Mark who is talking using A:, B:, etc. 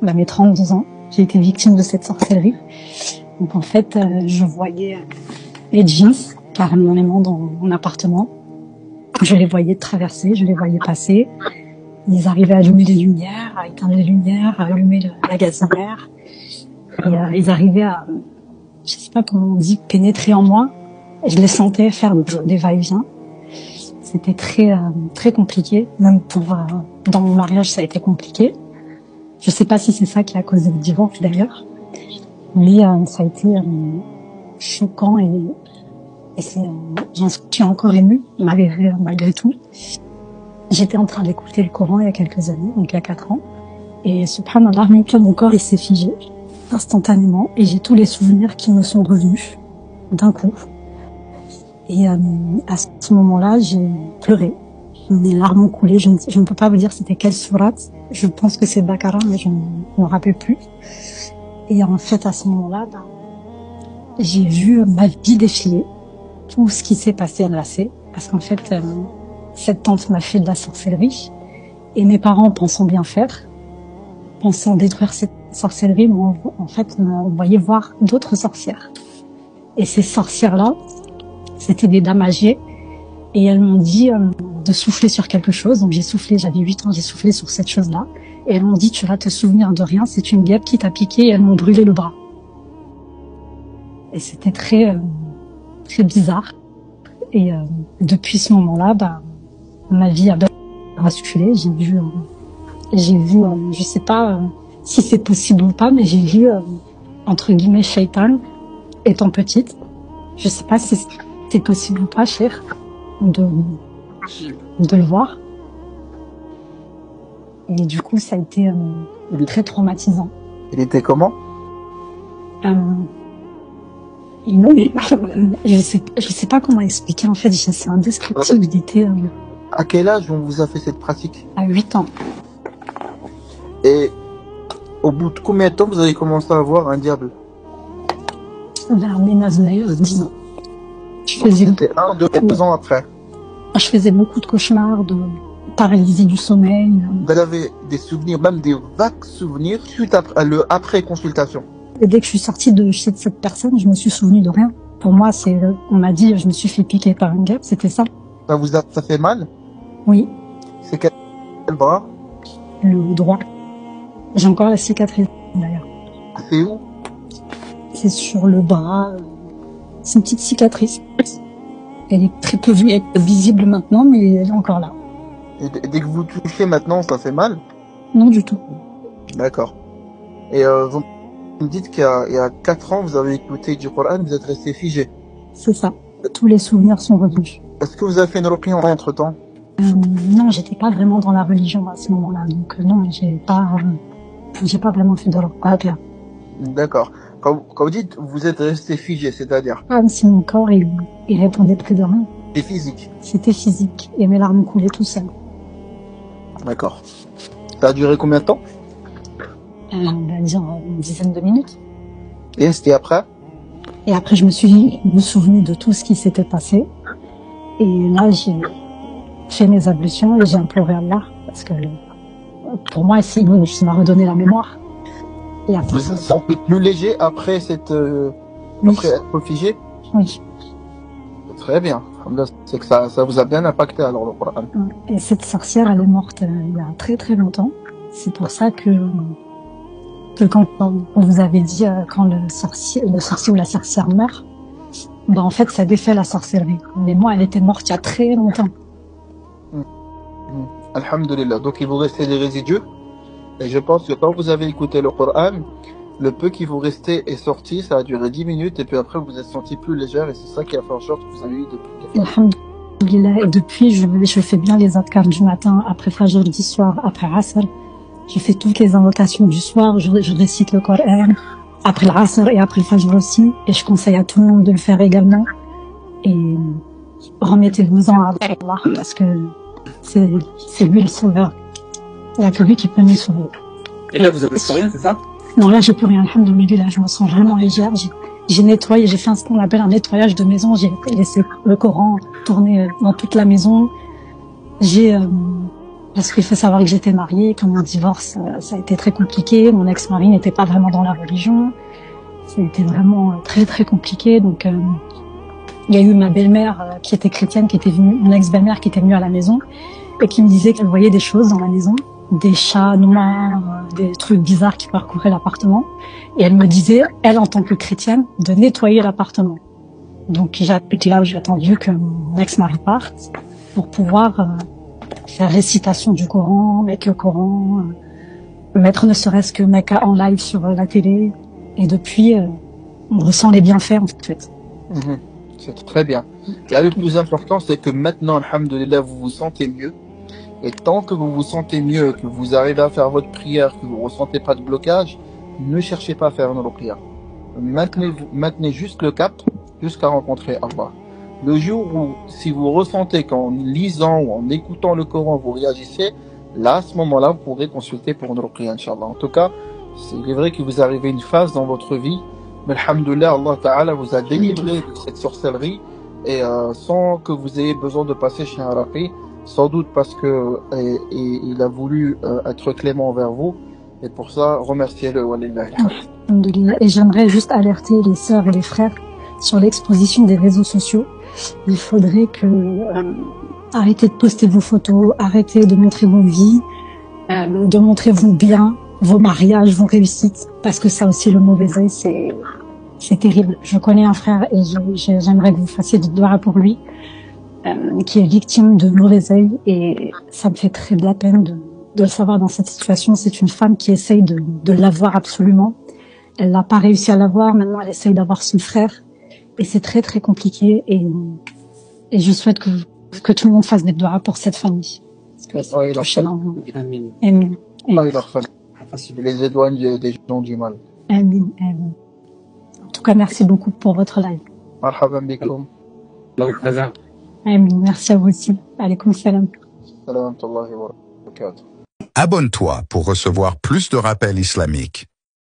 A: mes 32 ans. J'ai été victime de cette sorcellerie. Donc en fait, je voyais les djinns carrément dans mon appartement. Je les voyais traverser, je les voyais passer. Ils arrivaient à allumer les lumières, à éteindre les lumières, à allumer la gazinière. Et ils arrivaient à, je sais pas comment on dit, pénétrer en moi. Et je les sentais faire des va-et-vient. C'était très compliqué. Même dans mon mariage, ça a été compliqué. Je sais pas si c'est ça qui a causé le divorce d'ailleurs. Mais ça a été choquant et j'en suis encore émue, malgré tout. J'étais en train d'écouter le Coran il y a quelques années, donc il y a 4 ans. Et subhanallah, mon corps il s'est figé instantanément et j'ai tous les souvenirs qui me sont revenus d'un coup. Et à ce moment-là, j'ai pleuré. Mes larmes ont coulé. Je ne peux pas vous dire c'était quelle sourate. Je pense que c'est Baqara, mais je ne me rappelle plus. Et en fait, à ce moment-là, j'ai vu ma vie défiler. Tout ce qui s'est passé là, parce qu'en fait, cette tante m'a fait de la sorcellerie. Et mes parents, pensant bien faire, pensant détruire cette sorcellerie, m'ont envoyé voir d'autres sorcières. Et ces sorcières-là, c'était des dames âgées. Et elles m'ont dit de souffler sur quelque chose. Donc j'ai soufflé, j'avais 8 ans, j'ai soufflé sur cette chose-là. Et elles m'ont dit, tu vas te souvenir de rien, c'est une guêpe qui t'a piqué, et elles m'ont brûlé le bras. Et c'était très bizarre. Et depuis ce moment-là, ma vie a basculé. J'ai vu, je sais pas si c'est possible ou pas, mais j'ai vu, entre guillemets, Shaitan, étant petite. Je sais pas si c'est possible ou pas, cher, de le voir. Et du coup, ça a été très traumatisant.
B: Il était comment?
A: Je sais pas comment expliquer, en fait, c'est indescriptible. Il était...
B: À quel âge on vous a fait cette pratique?
A: À 8 ans.
B: Et au bout de combien de temps vous avez commencé à voir un diable?
A: Vers mes 10 ans.
B: C'était 1, 2 ans après.
A: Je faisais beaucoup de cauchemars, de paralysie du sommeil.
B: Vous avez des souvenirs, même des vagues souvenirs, suite après consultation?
A: Et dès que je suis sortie de chez cette personne, je me suis souvenue de rien. Pour moi, on m'a dit, je me suis fait piquer par une guêpe, c'était ça.
B: Ça fait mal?
A: Oui.
B: C'est quel bras?
A: Le droit. J'ai encore la cicatrice, d'ailleurs.
B: C'est où?
A: C'est sur le bras. C'est une petite cicatrice. Elle est très peu visible maintenant, mais elle est encore là.
B: Et dès que vous touchez maintenant, ça fait mal?
A: Non, du tout.
B: D'accord. Et vous me dites qu'il y a 4 ans, vous avez écouté du Coran, vous êtes resté figé.
A: C'est ça. Tous les souvenirs sont revenus.
B: Est-ce que vous avez fait une ruqya entre temps?
A: Non, j'étais pas vraiment dans la religion à ce moment-là. Donc non, j'ai pas vraiment fait de ruqya.
B: D'accord. Quand vous dites vous êtes resté figé, c'est-à-dire?
A: Si mon corps, il répondait plus de rien.
B: C'est physique?
A: C'était physique. Et mes larmes coulaient tout seul.
B: D'accord. Ça a duré combien de temps?
A: Disons une dizaine de minutes.
B: Et c'était après?
A: Et après, je me suis souvenu de tout ce qui s'était passé. Et là, j'ai fait mes ablutions et j'ai imploré Allah. Parce que pour moi, ça m'a redonné la mémoire. Et après,
B: vous êtes senti plus léger après après être figé?
A: Oui.
B: Très bien. C'est que ça vous a bien impacté alors le Coran.
A: Et cette sorcière, elle est morte il y a très très longtemps. C'est pour ça que quand on vous avait dit quand le sorcier ou la sorcière meurt, en fait ça défait la sorcellerie. Mais moi, elle était morte il y a très longtemps.
B: Alhamdulillah. Donc il vous restait des résidus. Et je pense que quand vous avez écouté le Coran, le peu qui vous restait est sorti, ça a duré 10 minutes et puis après vous êtes senti plus légère et c'est ça qui a fait en sorte que vous avez eu des...
A: Alhamdulillah. Et depuis, je fais bien les adhkar du matin, après Fajr du soir, après Asr. Je fais toutes les invocations du soir, je récite le Coran, après l'Asr et après le Fajr aussi. Et je conseille à tout le monde de le faire également. Et remettez-vous-en à Allah parce que c'est lui le sauveur. Il n'y a que lui qui peut nous sauver.
C: Et là, vous avez plus rien, c'est ça?
A: Non, là, j'ai plus rien. Alhamdulillah, je me sens vraiment légère. J'ai nettoyé, j'ai fait ce qu'on appelle un nettoyage de maison. J'ai laissé le Coran tourner dans toute la maison. J'ai Parce qu'il faut savoir que j'étais mariée, que mon divorce, ça a été très compliqué. Mon ex-mari n'était pas vraiment dans la religion. C'était vraiment très très compliqué. Donc, il y a eu ma belle-mère qui était chrétienne, qui était venue, mon ex-belle-mère qui était venue à la maison et qui me disait qu'elle voyait des choses dans la maison, des chats noirs, des trucs bizarres qui parcouraient l'appartement. Et elle me disait, elle en tant que chrétienne, de nettoyer l'appartement. Donc j'étais là où j'ai attendu que mon ex-mari parte pour pouvoir faire récitation du Coran, mettre le Coran, mettre ne serait-ce que Mecca en live sur la télé. Et depuis, on ressent les bienfaits en fait.
B: Mhm. C'est très bien. Là, le plus important, c'est que maintenant, alhamdoulilah, vous vous sentez mieux. Et tant que vous vous sentez mieux, que vous arrivez à faire votre prière, que vous ne ressentez pas de blocage, ne cherchez pas à faire une ruqya. Maintenez juste le cap jusqu'à rencontrer Allah. Le jour où, si vous ressentez qu'en lisant ou en écoutant le Coran, vous réagissez, là, à ce moment-là, vous pourrez consulter pour une ruqya, Inch'Allah. En tout cas, il est vrai que vous arrivez à une phase dans votre vie, mais alhamdoulilah, Allah Ta'ala vous a délivré de cette sorcellerie, et sans que vous ayez besoin de passer chez un raqi, sans doute parce que il a voulu être clément envers vous, et pour ça, remerciez-le. Walillahi alhamd.
A: Alhamdoulilah. Et j'aimerais juste alerter les sœurs et les frères sur l'exposition des réseaux sociaux. Il faudrait que arrêtez de poster vos photos, arrêtez de montrer vos vies, de montrer vos biens, vos mariages, vos réussites, parce que ça aussi, le mauvais œil, c'est terrible. Je connais un frère et j'aimerais que vous fassiez du doigt pour lui, qui est victime de mauvais œil, et ça me fait très de la peine de le savoir dans cette situation. C'est une femme qui essaye de l'avoir absolument. Elle n'a pas réussi à l'avoir. Maintenant, elle essaye d'avoir son frère, et c'est très très compliqué. Et je souhaite que tout le monde fasse des doigts pour cette famille. Parce que
B: Ouais, il a fait.
C: Amin.
A: Amin.
B: Allah, il a fait. Il les éloigne des gens du mal.
A: Amin. Amin. En tout cas, merci beaucoup pour votre live.
B: Marhaban bikoum.
A: Amin. Merci à vous aussi. Alaykoum salam.
B: Salam wa barakatuh.
D: Abonne-toi pour recevoir plus de rappels islamiques.